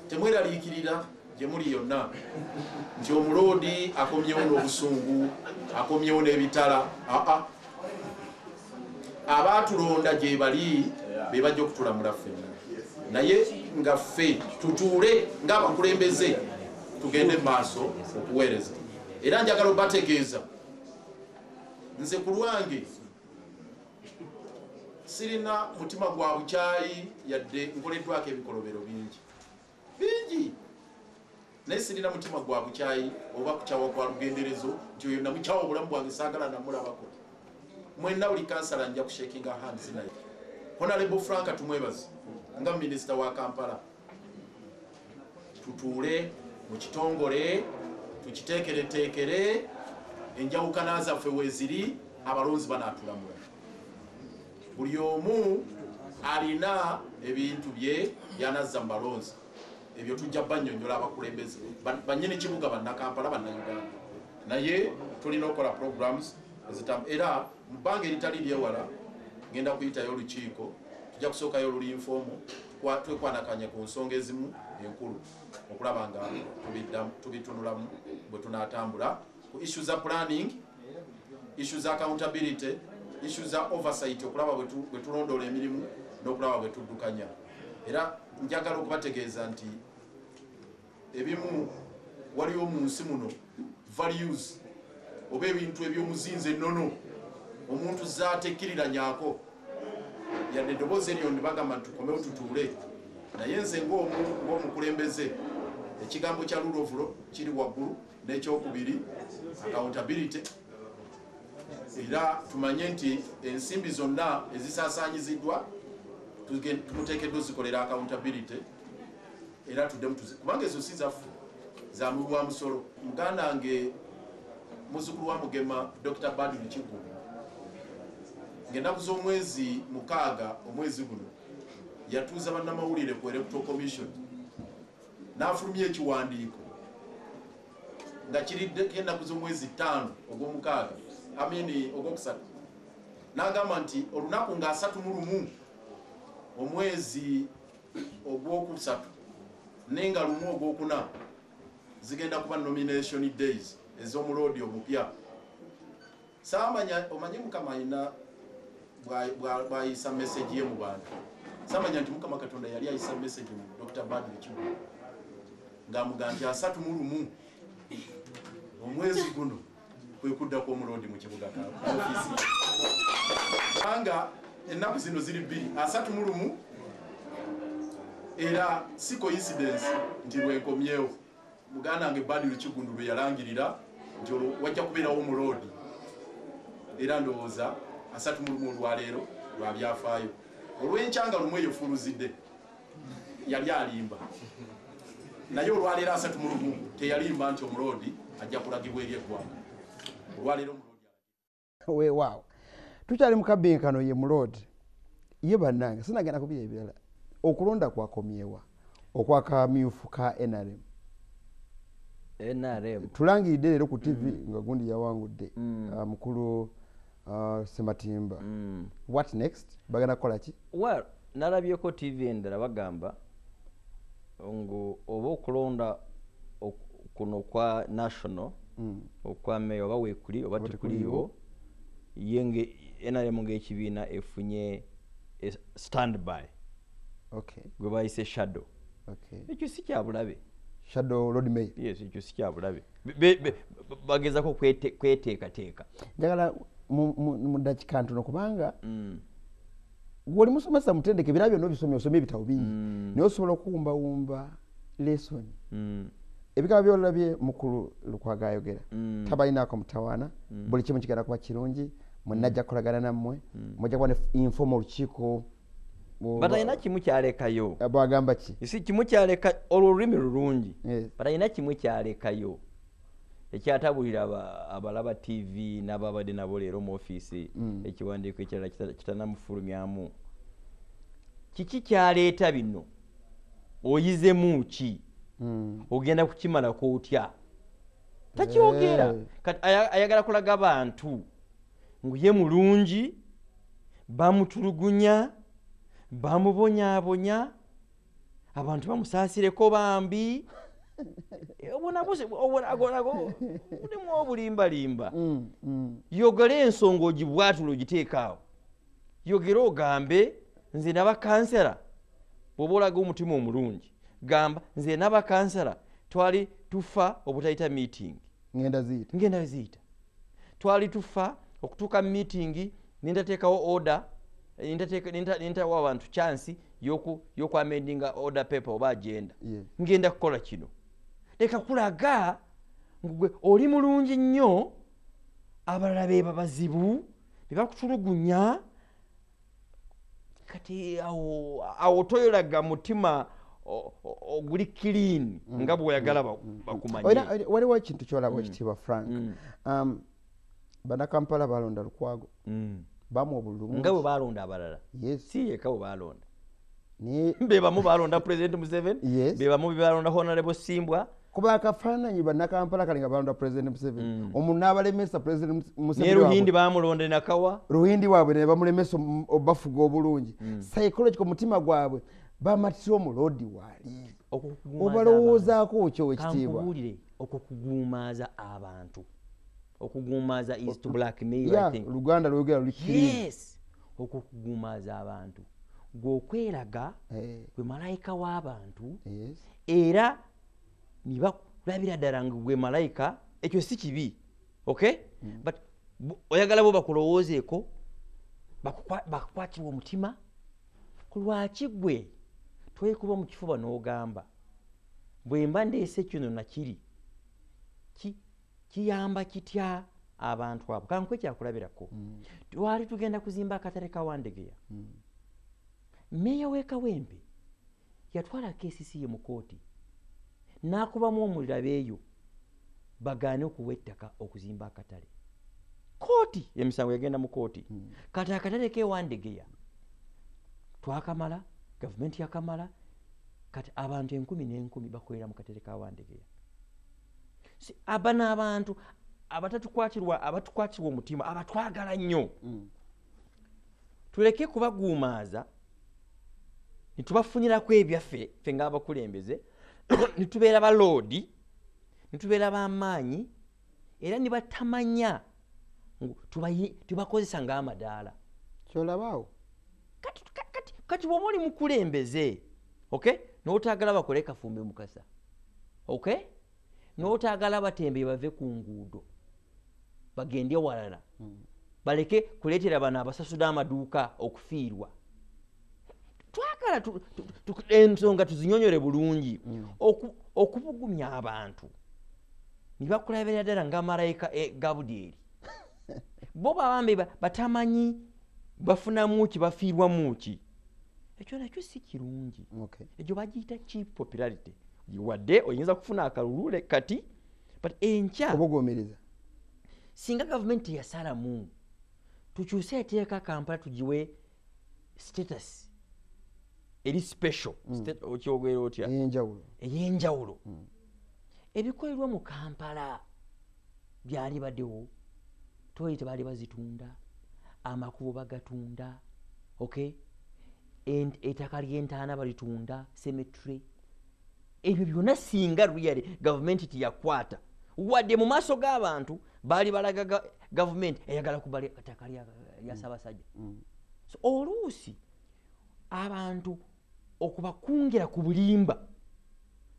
temweraliikirira gye muli yonna nti omuloodi akomyewo n'obusungu akomyewo n'ebitala. abaatulonda gye bali be bajja okutulamula ffenna, naye nga ffe tutuule ng'abakulembeze tugende maaso okuweereza. Era njagala obategeeza nze ku lwange sirina mutima gwa bukyayi yadde nkoleddwako ebikolobero bingi, naye sirina mutima gwa bukyayi oba kukyawa kwa lugenderezo nti oyo namukyawa obulamu bwange saagala namulabako. Mwenna buli kansala nja kushakinga hands naye. Honorable Frank tumwebaze nga minisita wa Kampala, tutuule mu kitongole tukiteekereteekere enjawukana zaffe weeziri, abalonzi banaatulamula. Buli omu alina ebintu bye byanazza mu balonzi, ebyo tujja bannyonnyola abakulembeze bannyini kibuga bannakampala bannayuganda, naye tulina okukola programs ezitamu. Era mu bbanga eritali lyewala ngenda kuyitayo olukiiko, tujja kusookayo olulinfoomu twekwanakanye ku nsonga ezimu enkulu okulaba nga tubitunulamu bwe tunaatambula ku issue za planning, issue za accountability, issue za oversight, okulaba bwe tulondoola emirimu n'okulaba bwe tuddukanya. Era njagala okubategeeza nti ebimu waliwo mu nsi muno values oba ebintu ebyomuzinze ennono omuntu zaatekkiriranyako, yadde eddoboozi eryo ndibagamba nti tukomewo tutuule, naye nze ng'omukulembeze ekigambo kya rule of law kiri waggulu, n'ekyokubiri accountability. Era tumanye nti ensimbi zonna ezisaasaanyiziddwa tumuteekeddwa zikolera accountability, era tuddemu kubanga ezo si zaffe, za mulwa musolo. Muganda wange muzzukulu wa Mugema Dr. Badu Lukigo ng'ennaku z'omwezi 6 omwezi guno yatuuza bannamawulire ku Electoral Commission n'afulumya ekiwandiiko nga kiriddeko ennaku z'omwezi 5 ogw'omukaaga ogwokusatu, n'agamba nti olunaku nga 31 omwezi ogwokusatu nenga 1 ogwokuna zigenda kuba nomination days ez'omuloodi omupya. Saamanya omanye Mukama alina bw'ayisa message ye mu bantu, saamanya nti Mukama Katonda yali ayisa message mu Dr. Badu Lukigo ng'amugamba nti 31 omwezi guno kwe kuddako omuloodi mu kibuga ofisi. Anga ennaku zino ziri 2 31, era si coincidence nti lwenkomyewo muganda wange Badu Lukigo lwe yalangirira nti wajja kubeerawo omuloodi, era ndowooza 31 olwaleero lwa byafaayo. Olw'enkyanga lumu eyo fuluzidde yali alimba, naye olwaleero 31 teyalimba nti omuloodi ajja kulagibwa eri eggwanga. Olwaleero omuloodi weewaawo tukyali mu Akabbinkano ye muloodi ye bannange sinagenda kubira ebirala. Okulonda kwakomyewa okwakamyufu ka NRM tulangiridde leero ku TV nga gundi yawangudde mukulu Sematimba. What next? Bagana kukola ki? Well, nalabyeko TV endala bagamba ngo oba okulonda kuno kwa national okwa meya oba weekuli oba tekuliiwo yenge NRM ng'ekibiina efunye standby. Okay. Gwe bayise shadow. Okay. Ekyo si kya bulabe. Shadow Lord Mayor. Yes, ekyo si kya bulabe. Bagezako kweteekateeka. Njagala mu dakika ntono kubanga wali musomesa mutendeke birabyo n'obisomye ebitabo bingi naye osobola okuwumbawumba lesson. Ebikaba byolabye mukulu Lukwago ayogera tabalinaako mutawaana buli kimu kigenda kuba kirungi mwenna ajja kukolagana nammwe mujja kuba ne informa olukiiko. Batayina kimu kyalekayo. Bwagamba ki? Isi kimu kyaleka olulimi lulungi. Batayina kimu kyalekayo ekyatabulira abalaba TV n'ababadde nabo leero mu ofiisi ekiwandiiko ekirala kitanamufulumyamu. Kiki kyaleeta bino? Oyizemu ki? Ogenda kukimalako otya? Takyogera. Kati ayagala kulaga abantu nguye mulungi bamutulugunya bamubonyaabonya abantu bamusaasireko bambi mulimu obulimbalimba yogera ensonga ogibwatula ogiteekaawo yogera ogambe nze nabakansera bw'oba olaga omutima omulungi gamba nze nabakansera twali tufa obutayita meeting ngenda ziyita twali tufa okutuuka mu meeting nindateekawo order nintawa abantu chance y'okwamendinga order paper oba agenda ngenda kukola kino leka kulaga ngwe oli mulungi nnyo abalala beba bazibu bebakutulugunya kati awo toyolaga mutima oguli clean nga bw'oyagala bakumanye. Waliwo ekintu kyolaba ekitiibwa Frank. Bannakampala balonda Lukwago bamu obulungi nga bwe balonda abalala si yeka bwe balonda be bamu balonda President Museveni be bamu balonda Honorable Simbwa kuba akafaananyi bannakampala kali nga balonda President Museveni omuntu n'abalemesa President Museveni ne Ruhindi bamulonda nakawa Ruhindi waabwe ne bamulemesa obafuga obulungi psychological mutima gwabwe bamatira omulodi waali obalowoozaako kyo ekitiibwa kankubuulire okukuguumaaza abantu okuguumaaza is to blackmail I think Luganda lwogera lulikiri okukuguumaaza abantu gw'okweraga gwe malayika w'abantu era nibakulabira ddala nga gwe malayika ekyo si kibi okay but oyagala bo bakulowoozeeko bakukwatirwa omutima ku lwaki gwe twekuba mu kifuba n'ogamba bwe mba ndeese kino nakiri kiyamba kitya abantu abo kankwe kyakulabirako twali tugenda kuzimba akatale ka Wandegeya meya w'Ekawempe yatwala KCC ye mu kooti n'akubamu omuliro abeeyo bagaane okuwa ettaka okuzimba akatale kooti emisango yagenda mu kooti kati akatale k'e Wandegeya twakamala gavumenti yakamala kati abantu 10,000 bakolera mu katale ka Wandegeya aba n'abantu abatukwatirwa omutima abatwagala nnyo tuleke kubaguumaaza nitubafunirako ebyaffe ffe ng'abakulembeze nitubeera baloodi nitubeera b'amaanyi era nibatamanya tubakozesa ng'amadaala kyolabaawo kati bw'oba oli mukulembeze okay n'otaagala bakole kafumbe mukasa okay n'otaagala batembe bave ku nguudo bagende walala baleke kuleetera bano abasasula amaduuka okufiirwa twagala ensonga tuzinyonyole bulungi okubugumya abantu nibakulabira ddala nga malayika Gabudyeri bo babambe batamanyi bafunamu ki bafiirwamu ki ekyo nakyo si kirungi ekyo bagiyita cheap popularity wadde oyinza kufuna akalulu kati but enkya obuguumiriza singa gavumenti yasalamu tukyuse eteeka Kampala tugiwe status eri special okyogera otya ey'enjawulo ebikolerwa mu Kampala byali baddewo toyi tebaali bazitunda amakubo bagatunda okay ettaka ly'entaana balitunda cemetery ebyo byonna singa really gavumenti tiyakwata wadde mu maaso g'abantu baali balaga gavumenti eyagala kubala ettaka lya Ssaabasajja so oluusi abantu okubakungira ku bulimba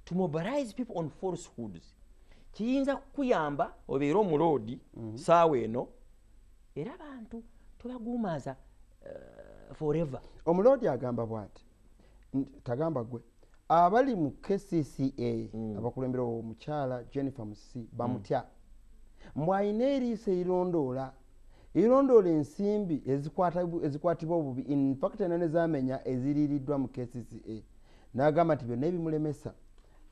to mobilize people on falsehoods kiyinza kukuyamba obeera omuloodi saawa eno era abantu tobaguumaaza forever. Omuloodi agamba bw'ati tagamba gwe abali mu KCCA abakulembera omukyala Jennifer Musisi bamutya mbwayina eriiso erirondoola ensimbi ezikwatibwa obubi in fact eno zamenya eziriiriddwa mu KCCA n'agamba nti byonna ebimulemesa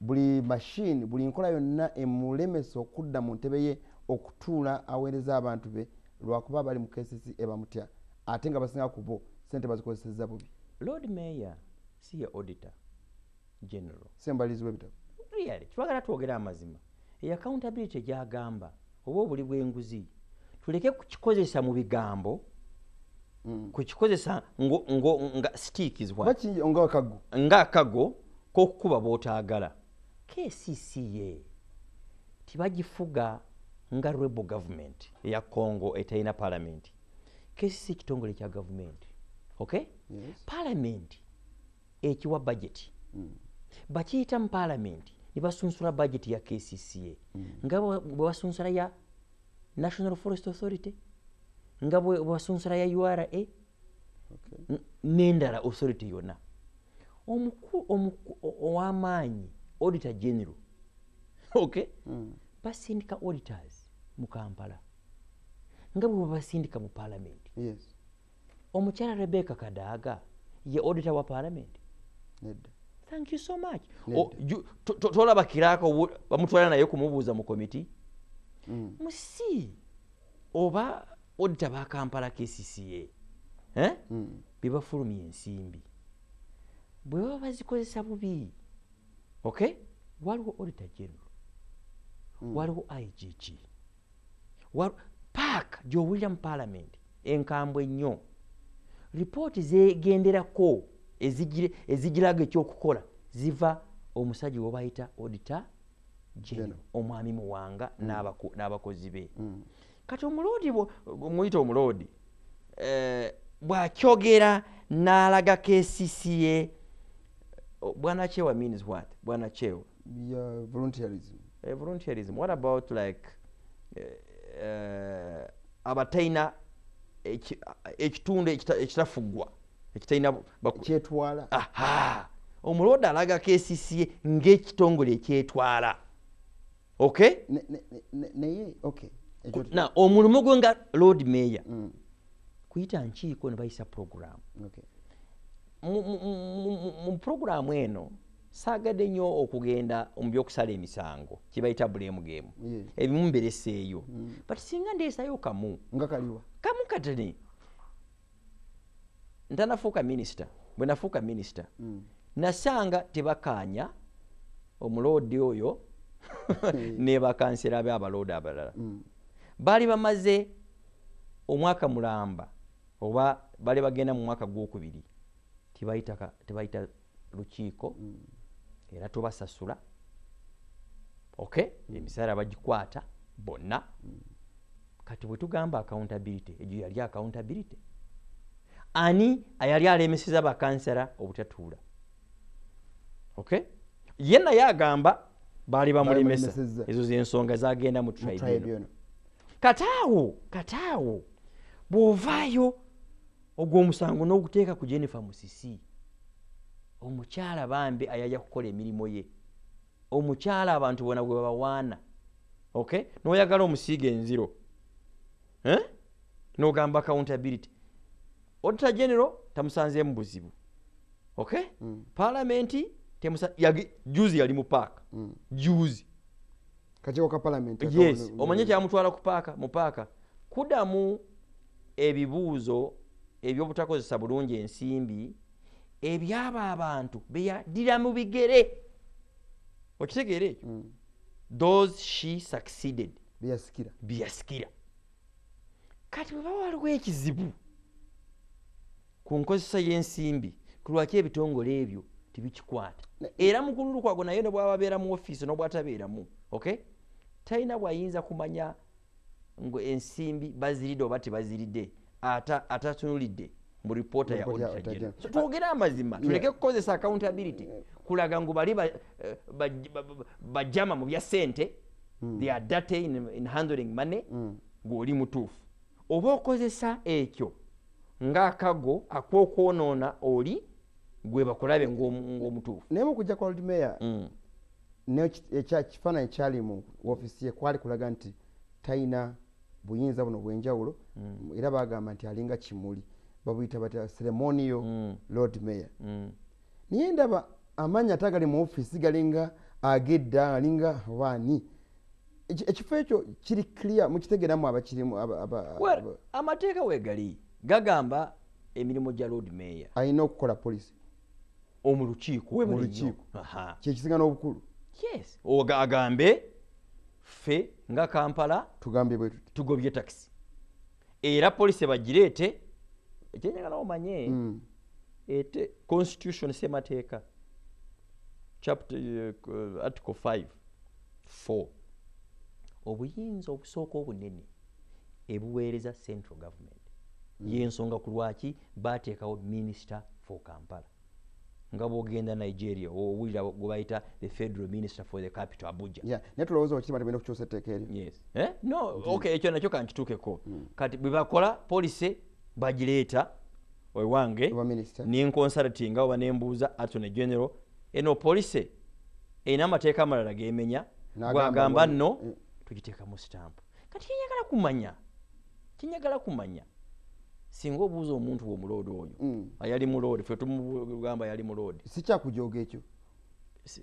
buli machine buli nkola yonna emulemesa okudda mu ntebe ye okutuula aweereza abantu be lwakuba bali mu KCCA bamutya ate nga basinga ku bo sente bazikozeseza bubi. Lord Mayor si ye auditor general sembalizi w'ebitabo really twagala twogera amazima accountability gyagamba oba obuli bw'enguzi tuleke kukikozesa mu bigambo kukikozesa nga stickizwa nga akago k'okukuba b'otaagala. KCCA tibagifuga nga rebel government eya Congo etalina parliament. KCCA kitongole kya government. Okay? Yes. Parliament ekiwa budget. Bakiyita mu parliament ne basunsula budget ya KCCA. Nga bwe basunsula ya National Forest Authority, nga bwe basunsula ya URA, n'endala authority yonna. Ow'amaanyi Auditor General. Okay? Basindika auditors mu Kampala. Nga bwe basindika mu parliament. Yes. Omukyala Rebecca Kadaga ye auditor wa parliament. Nedda. Thank you so much. Tolaba kirako bamutwala naye kumubuuza mu committee. Musi oba auditor ba Kampala KCCA. Bibafulumya ensimbi. Bwe baba bazikozesa bubi. Okay? Waliwo auditor general. Waliwo IGG. Park gy'owulira mu parliament enkambwe ennyo. Ripooti zegenderako ezigiraga ekyokukola ziva omusajja we bayita auditor general, omwami Muwanga n'abakozi be. Kati omuloodi muyita omuloodi bw'akyogera n'alaga KCCA. Bwana Chewa means what? Bwana Chewa? Yeah, volunteerism. Volunteerism. What about like abataina ekitundu ekitafugwa ekitalina kyetwala? Aha, omuloodi alaga KCCA ng'ekitongole ekyetwala. Okay? Naye okay. Na omulimu gwe nga Lord Mayor kuyita nkiiko ne bayisa program. Okay. Mu program eno saagadde nnyo okugenda mu by'okusala emisango kye bayita blame game. Ebimu mbereseeyo. But singa ndeesayo kamu. Nga kaliwa? Kamu katene. Ntanafuuka minisita. Bwe nafuuka minisita. Nasanga tebakaanya omuloodi oyo ne bakansera be abaloodi abalala. Baali bamaze omwaka mulamba oba baali bagenda mu mwaka gwokubiri. Tebayita lukiiko era tubasasula. Okay? Emisaala bagikwata bonna. Kati bwe tugamba accountability, egyo yali accountability. Ani ayali alemeseza bakansera obutatuula. Okay? Yenna yagamba baali bamulemesa. Ezo z'ensonga zagenda mu tribunal. Kataawo bw'ovaayo ogw'omusango n'oguteeka ku Jennifer Musisi, omukyala bambi ayajja kukola emirimu ye, omukyala abantu bona bwe babawaana. Okay? N'oyagala omusiiga enziro, n'ogamba accountability. Auditor General tamusanzeemu buzibu. Okay? Parliament juzi yali mu paaka. Juzi kakiiko ka parliament. Yes, omanye kyamutwala mu paaka kudamu ebibuuzo eby'obutakozesa bulungi ensimbi ebyaba abantu beyadira mu bigere. Okitegeera ekyo? Those she succeeded. Byasikira. Kati bwe waliwo ekizibu ku nkozesa y'ensimbi ku lwaki ebitongole ebyo tibikikwata. Era mukulu Lukwago naye ne bw'ababeera mu ofiisi n'obwatabeeramu. Okay? Talina bw'ayinza kumanya ngo ensimbi baziridde oba tebaziridde atatunulidde mu ripoota ya Auditor General. So twogere amazima tuleke kukozesa accountability kulaga ngu bali bajama mu bya ssente. They are dirty in handling money. Gw'oli mutuufu. Oba okozesa ekyo ng'akago ak'okwonoona oli gwe bakulabe ng'omutuufu. Naye mu kujja kwa Lord Mayor kifaananyi kyali mu ofiisi ye kwali kulaga nti talina buyinza buno bw'enjawulo era bagamba nti alinga kimuli babuyita batya ceremonial Lord Mayor. Naye ndaba amannya atagali mu ofiisi galinga agedda alinga waani. Ekifo ekyo kiri clear mukitegeeramu abakirimu amateeka weegali gagamba emirimu gya Lord Mayor alina okukola polisi mu lukiiko kyekisinga n'obukulu. Yes, agambe ffe nga Kampala tugambe bwe tuti tugobye taxi. era poliisi bagireete ekyenjagala omanye ete constitution semateeka chapter article 5:4 obuyinza obusooka obunene ebuweereza central government yensonga ku lwaki baateekawo minister for Kampala nga bwogenda Nigeria owulira gwe bayita the federal minister for the capital Abuja. Naye tulowooza okiti bagenda okukyusa etteeka eryo. Yes. No, okay, ekyo nakyo kankituukeko. Kati bwe bakola poliisi bagireeta owange ninconsultinga oba nembuuza attorney general eno poliisi erina amateeka amalala gemenya gwagamba nno tugiteekamu stamp. Kati kinyagala kumanya singa obuuza omuntu w'omuloodi oyo ayali muloodi ffe tumugamba yali muloodi sikyakujooga ekyo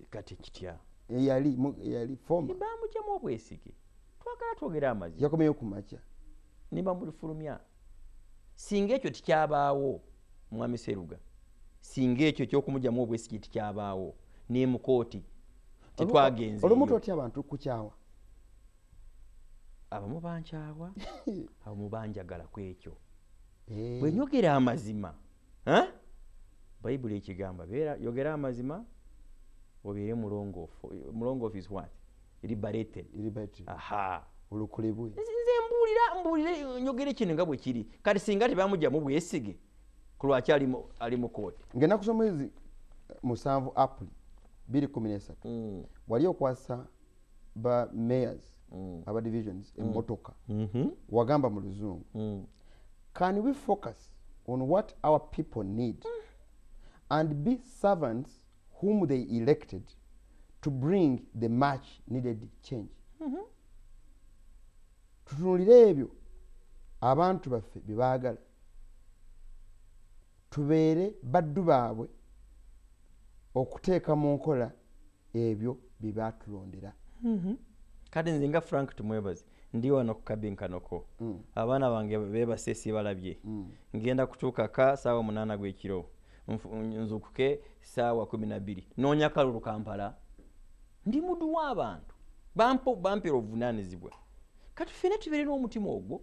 kati kitya yali forma bamugyamu obwesige twagala twogere amazima yakomeyo kumakya niba mulifulumya singa ekyo tikyabaawo mwami Seruga singa ekyo ekyokumugyamu obwesige tikyabaawo ne mu kooti titwagenze olumuntu otya abantu kukyawa abamu bankyawa abamu banjagala ku ekyo bwe nyogera amazima bayibuli ekigamba yogera amazima obeere mulongoofu is what liberated aha olukolebwe nze mbuulire nyogere kino nga bwe kiri kati singa tebamugyamu bwesige ku lwaki ali mu kooti ngenda kusoma ezi 7 April 2013 wali okwasa ba mayors aba divisions emmotoka wagamba mu luzungu can we focus on what our people need and be servants whom they elected to bring the much needed change. Tutunulire ebyo abantu baffe bye baagala tubeere baddu baabwe okuteeka mu nkola ebyo bye baatulondera. Kati nze nga Frank tumwebaze ndi wano ku kabinkanoko abaana bange beebase sibalabye ngenda kutuuka ka saawa 8 gw'ekiro nzukuke saawa 12 noonya kalulu Kampala ndi muddu w'abantu bampera obuvunaanyizibwa kati ffena tubeere n'omutima ogwo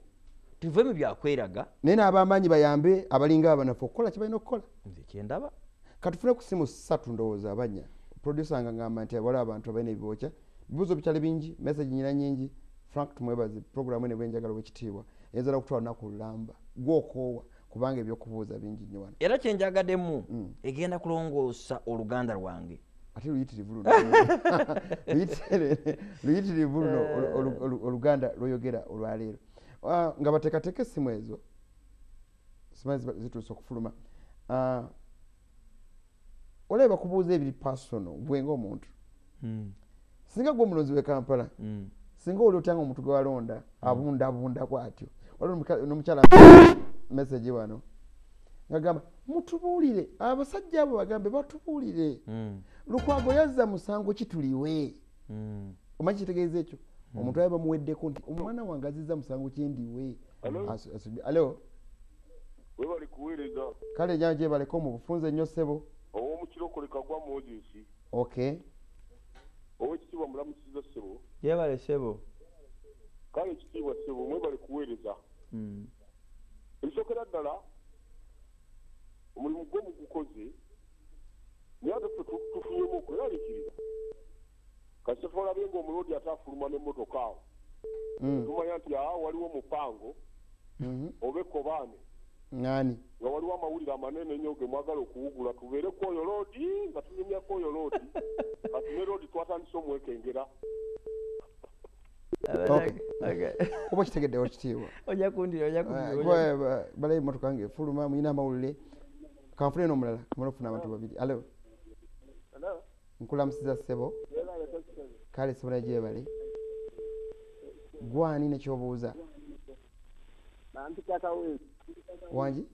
tuve mu byakweraga naye n'abamaanyi bayambe abalinga abanafu okukola kye balina okukola. nze kyendaba katufune ku simu 3 ndowooza abanya producer nga ngamba nti waliwo abantu abalina ebibookya bibuuzo bikyali bingi message nyina nyingi. Frank tumwebaze programu ene bwenjagala wekitiibwa ezala okutwala naku lulamba gwokoowa kubanga ebyokubuuza bingi nnyo wano era kyenjagaddemu egenda kulongoosa oluganda lwange ate luyitirivu luno luyitirivu luno oluganda lwoyogera olwaleero nga bateekateeka essimu ezo simanyi zituusa okufuluma olaba kubuuza ebiri personal gwenga omuntu singa gwe omulonzi w'e Kampala singa oli otyanga omuntu gwe walonda abundabunda kwatyo waliwo n'omukyala message wano ngagamba mutubuulire abasajja abo bagambe batubuulire Lukwago yazza musango kituliwe omanyi kitegeeza ekyo omuntu ayo bamuweddeko nti omwana wange azizza musango kyendiwe. Alo webali kuweereza kale janja gyebaleko mu bufunze nnyo ssebo ow'omukirokoleka gwa Moses. Okay ow'ekitiibwa mulamusiza ssebo yebale ssebo kale ekitiibwa ssebo mwebali kuweereza ebisookera ddala omulimu gwe mugukoze naye ate ffe tufunyemu okweraliikirira kasi fe olabye ng'omuloodi ate afuluma n'emmotoka awo tumanya nti waliwo mupango oba ekkobaane ngani nga waliwo amawulire amanene ennyo ge mwagala okuwugula tubeere kwoyo loodi nga tunyumya kwoyo loodi kati ne loodi twatandise omwekengera. kuba kitegeddewo kitiibwa ojja kundira balayo emmotoka ng'efuluma muyina amawulire kanfune n'omulala kamala okufuna abantu babiri. Alo nkulamusiza ssebo kale ssebo naye gyebale gwani nekyobuuza wangi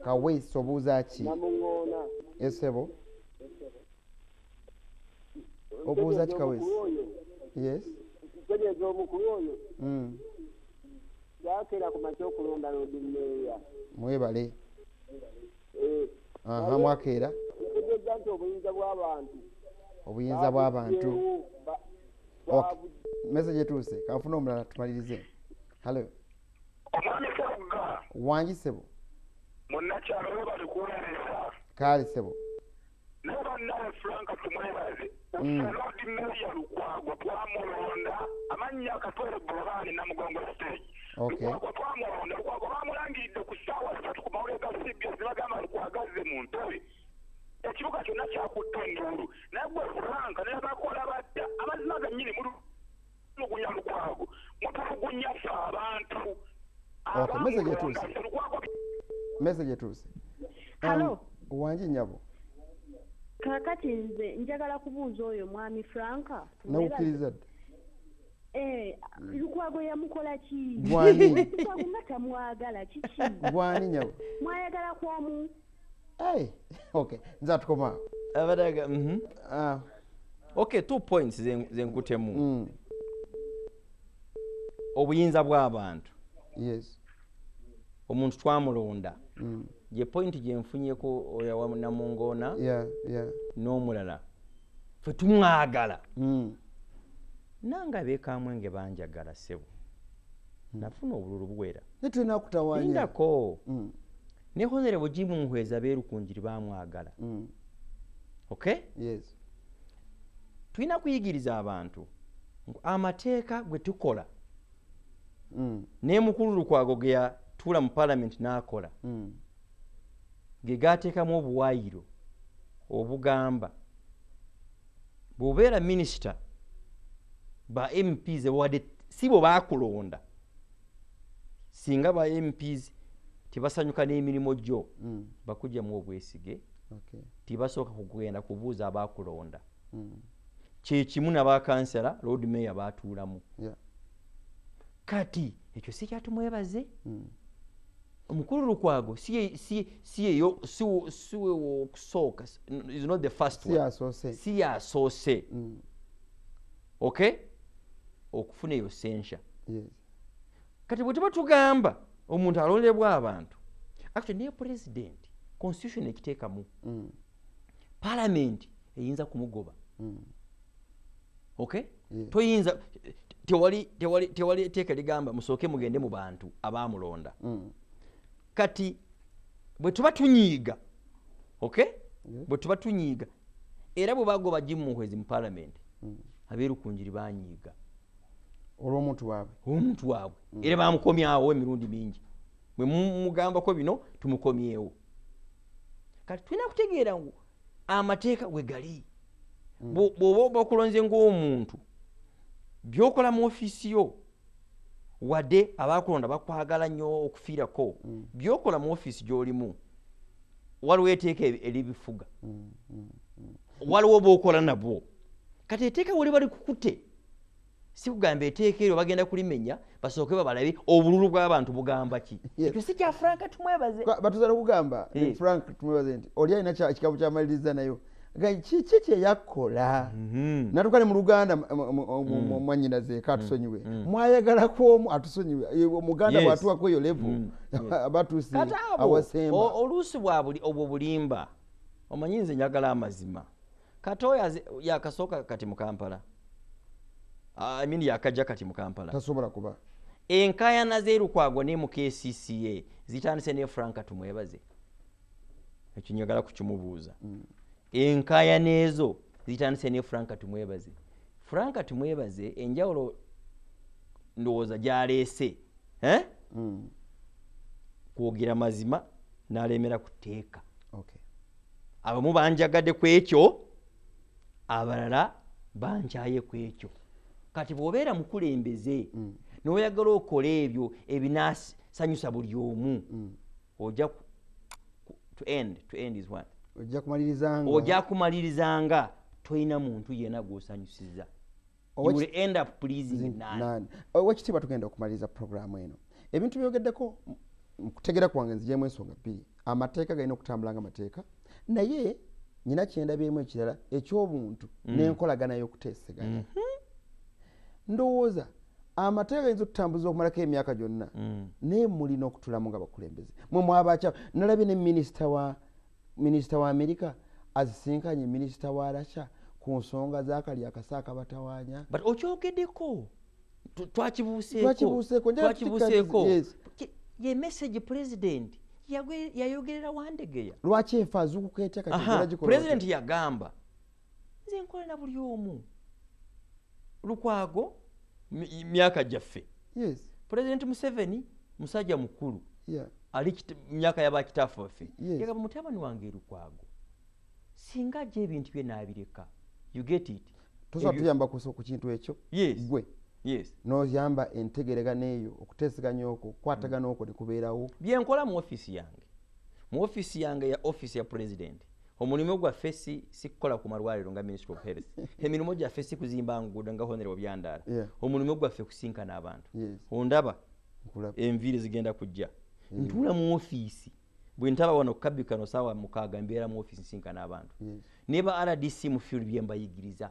kaweesi obuuza ki esebo obuuza ki kaweesi? Yes tegeeza omukulu oyo yakera ku makya okulonda n'odimeeya mwebale mwakeera ntegeeza nti obuyinza bw'abantu message etuuse kanfuna omulala tumalirize Hello. Omwami Kabuga. Wangi sebo. Munnakyalo we bali kuweereza. Kale sebo. Naye bannawe Frank tumwebaze. Lodi Meya Lukwago twamulonda amannya akatwere Bulani Namugongo Stage. Okay. Lukwago twamulonda Lukwago bamulangiridde ku ssaawa 3 ku mawulire ga CBS bagamba Lukwago azze mu ntebe. Ekibuga kyonna kyakutte enduulu. Naye gwe Frank naye bakola badda amazima gannyini mulugunya Lukwago. Mutulugunya ffe abantu. Okay, message etuuse. Message etuuse. Hello. Wangi nyabo. Kakati nze njagala kubuuza oyo mwami Franka. Nawukkiriza dda. Lukwago yamukola ki? Bwani. Lukwago nga tamwagala kiki? Bwani nyabo. Mwayagala kwamu? Okay, nze atukoma. Abadaga okay, 2 points zenkutemu. Obuyinza bw'abantu. Yes. Omuntu twamulonda. Je point gyenfunyeko oya wa Namungona. Yeah. N'omulala. Ffe tumwagala. Nanga beekamwenge banjagala ssebo. Nafuna obululu buwera. Ne tulina kutawanya. Lindako. Ne Honorable Jim Muhweza beerukunjiri baamwagala. Okay? Yes. Tulina kuyigiriza abantu. Amateeka gwe tukola. Ne mukulu Lukwago ge yatuula mu parliament n'akola. Ge gaateekamu obuwaayiro obugamba bw'obeera minisita ba MPs wadde si bo baakulonda singa ba MPs tibasanyuka n'emirimu gyo bakugyamu obwesige tibasooka kugenda kubuuza abaakulonda kye kimu n'abakansala Lord Mayor baatuulamu kati ekyo si kyatumwebaze omukulu Lukwago si okusooka is not the first one si yasoose okay okufuna eyo sensha kati bwe tuba tugamba omuntu alondebwa abantu actually niye president constitution ekiteekamu parliament eyinza kumugoba okay toyinza tewali etteeka ligamba musooke mugende mu bantu abaamulonda kati bwe tuba tunyiiga okay bwe tuba tunyiiga era bwe bagoba Jim Muhwezi mu parliament abeerukunjiri banyiiga olw'omuntu waabwe era bamukomyawo emirundi mingi bwe mugambako bino tumukomyewo kati tulina kutegeera ngu amateeka bwe gali bw'oba bakulonze ng'omuntu byokola mu ofiisi yo wadde abaakulonda bakwagala nnyo okufiirako byokola mu ofiisi gy'olimu waliwo etteeka eribifuga waliwo bookola nabwo kati etteeka wali bali kukute si kugamba etteeka eryo bagenda kulimenya basooke babalabe obululu bw'abantu bugamba ki ekyo si kya Frank tumwebaze batuzala okugamba Frank tumwebaze nti oli alina ekikabu kyamaliriza nayo kiki kyeyakola natuka ne mu Luganda mwanyinaze katusonyiwe mwayagala kwomu atusonyiwe omuganda bwatuwako eyo level abatuusi awasemba oluusi obwo bulimba omanyinze njagala amazima kati oyo yakasooka kati mu Kampala yakajja kati mu Kampala tasobola kuba enkayana z'Lukwago ne mu KCCA zitandise ne Frank tumwebaze ekyo njagala kukimubuuza enkayana ezo zitandise ne Frank tumwebaze enjawulo ndowooza gyaleese kwogera mazima n'alemera ku tteeka abamu banjagadde ku ekyo abalala bankyaye ku ekyo kati bw'obeera mukulembeze n'oyagala okola ebyo ebinaasanyusa buli omu ojja to end is what ojja kumalirizanga toyina muntu yena gw'osanyusiza you will end up pleasing none owekitiibwa tugenda okumaliriza programu eno ebintu byogeddeko kutegera kwange nzijemu ensonga bbiri amateeka galina okutambula nga amateeka naye nyina kyendabyemu ekirala eky'obuntu n'enkolagana y'okuteeseganya ndowooza amateeka gayinza okutambuza okumalako emyaka gyonna naye mulina okutulamu nga bakulembeze mwe mwabakyamu nalabye ne minisita wa Amerika azisinkanye minisita wa Russia ku nsonga z'akali akasa akabatawaanya but okyogeddeko twakibuuseeko ye message president yayogerera Wandegeya. Lwaki efa azukukeeta kati president yagamba nze nkola na buli omu Lukwago myaka gyaffe. Yes. President Museveni musajja mukulu. Yeah. Ali myaka y'abakitaafu baffe. Yes. Yagamba mutabani wange Lukwago singa ajja ebintu bye naabireka. You get it? Tosa tuyamba ku kintu ekyo. Yes. Gwe. Yes. Noyamba entegeregana eyo okuteeseganya okwo kwatagana okwo likubeerawo. Byenkola mu office yange. Mu office yange ya office ya president. Omulimu gwa fesi sikukola ku malwaliro nga Ministry of Health. Emirimu gya fesi kuzimba nguudo nga honere obyandala. Yeah. Omulimu gwa ffe kusinkana abantu. Yes. Ondaba Nkulaba. Enviiri zigenda kujja. Ntula mu office. Bwe ntaba wano Akabbinkano sawa mukaaga mbeera mu office nsinkana abantu. Yes. Neba RDC mu field byembayigiriza.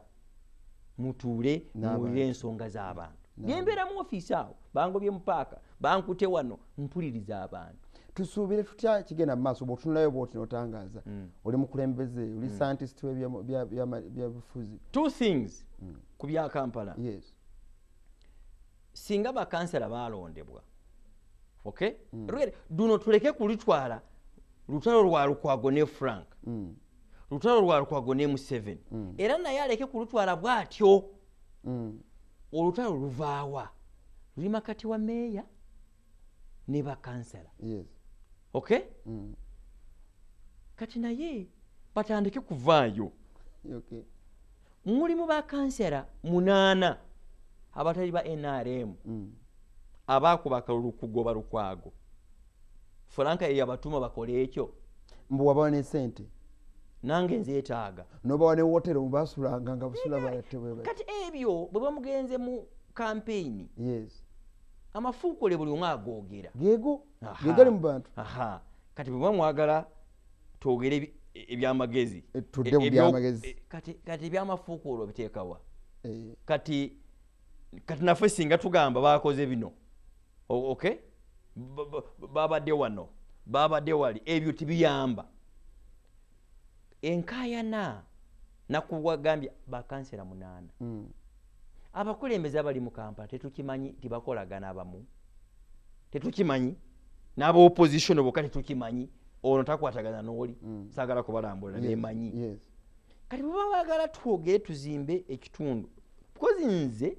Mutuule muwulire ensonga z'abantu. Byembeera mu office awo. Bangobye mu paaka. Bankute wano mpuliriza abantu. Tusuubire tutya kigenda mu maaso bw'otunulayo bw'oti n'otangaaza. Oli mukulembeze, oli scientist w'ebyabufuzi. Two things ku bya Kampala. Yes. Singa bakansera baalondebwa. Okay? Duno tuleke kulitwala lutalo lwa Lukwago ne Frank. Lutalo lwa Lukwago ne Museveni. Era naye aleke kulutwala bw'atyo. Olutalo luvaawa. Luli makati wa meeya ne bakansera. Yes. Okay? Kati naye batandike kuvaayo. Okay. Mulimu bakansera 8 abatali ba NRM. Abakuba akalulu kugoba Lukwago. Franka ye abatuma bakole ekyo. Mbu wabawa ne sente. Nange nzeetaaga. Nobawa ne wotero mubasulanga nga busula balatebwe. Kati ebyo bwe bamugenze mu campaign. Yes. Amafuukole buli omu agoogera. Geego. Geegali mu bantu. Kati bwe mwagala twogere ebyamagezi. Tudde mu byamagezi. Kati ebyamafuukole obiteekawa. Kati naffe singa tugamba bakoze bino. Okay? Babadde wano. Babadde wali. Ebyo tibiyamba. Enkayana nakubwagambye bakansera 8. Abakulembeze abali mu Kampala tetukimanyi tibakolagana abamu. Tetukimanyi. N'aba opposition boka tetukimanyi. Ono takwatagana n'oli. Saagala kubalambula bemanyi. Yes. Kati bwe baagala twogere tuzimbe ekitundu. Because nze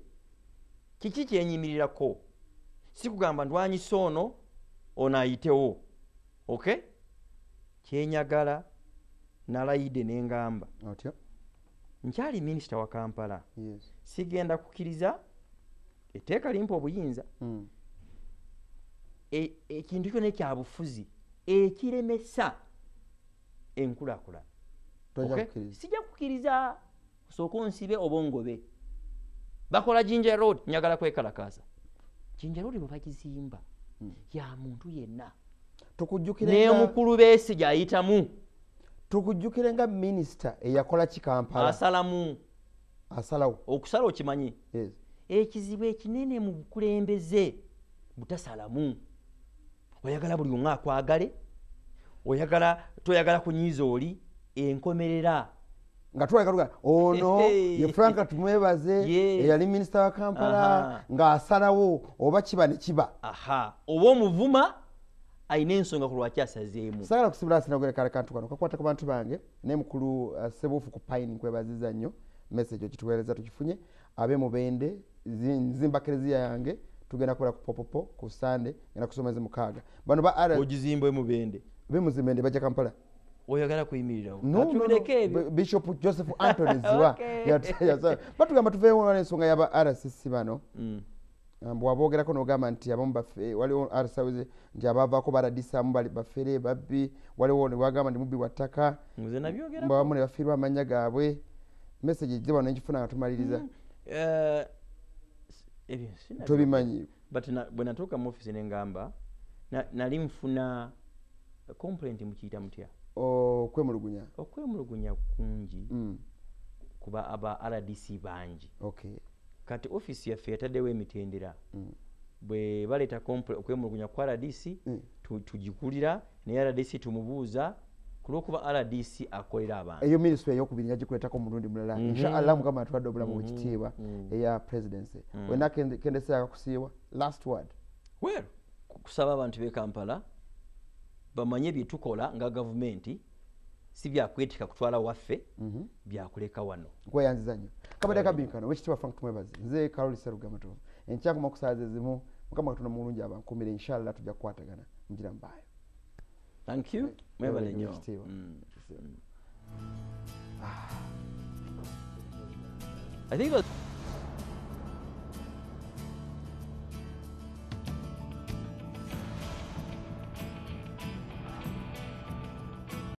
kiki kyenyimirirako. Sikugamba ndwanyisa ono ayitewo. Okay? Kyenyagala nalayide n'engamba. Otyo. Nkyali minisita wa Kampala. Yes. Sigenda kukiriza etteeka limpa obuyinza. Ekintu kyonna ekyabufuzi ekiremesa enkulaakulana. Okay? Sijja kukiriza osooka onsibe obongobe. Bakola Ginger Road nyagala kwekalakaasa. Ginger Road bwe bagizimba ya muntu yenna. Tukujjukirenga n'omukulu Besigye ayitamu. Tukujjukirenga minisita eyakola ki Kampala. Asalamu. Asalawo. Okusala okimanyi. Yes. Ekizibu ekinene mu bukulembeze butasalamu. Oyagala buli omu akwagale. Toyagala kunyiiza oli enkomerera. Nga twagala ono ye Franka tumwebaze eyali minisita wa Kampala ng'asalawo oba kiba ne kiba. Oba omuvuma ayina ensonga ku lwaki asazeemu. Saagala kusibula asinagwere kale kantu kano kakwata ku bantu bange ne mukulu Sebuufu ku Pine nkwebaziza nnyo message okituweereza tukifunye abe mubende nzimba kereziya yange tugenda kukola ku popopo ku Sunday ngenda kusomeza mukaaga bano ba ara ogizimbwe mubende be muzimende bajja Kampala. Oyagala kuyimirirawo. No. Bishop Joseph Anthony Ziwa batugamba tuveewo n'ensonga y'aba RCC bano. Bw'aboogerako n'ogamba nti abamu baffe waliwo RCC nti abaavaako baradisaamu bali baffere babbi waliwo ne bagamba nti mubbi wa ttaka bamu ne bafiirwa amannya gaabwe. Message gye bano nkifuna nga tumaliriza. Tobimanyi. Bwe natuuka mu office ne ngamba nali nfuna complaint mukiyita mutya. Okwemulugunya kungi kuba aba RDC bangi. Okay. Kati office yaffe yataddewo emitendera. Bwe baleeta okwemulugunya kwa RDC tugikulira naye RDC tumubuuza kulwokuba rdc akolera abantu eyo ministry eyokubiri yagikuletako omulundi mulala inshallah mukama atwadde obulamu bwekitiibwa eya presidency wena kendesera akakusiiwa last word well kusaba abantu b'e Kampala bamanye byetukola nga gavumenti si byakwetika kutwala waffe byakuleka wano nkweyanziza nnyo kabadde Akabbinkano wekitiibwa Frank tumwebaze nze Carol Serugamato enkyankuma kusaaza ezimu mukama katonda mulungi abankumire inshallah tujja kukwatagana ngira mbaayo thank you mwebale nnyo I think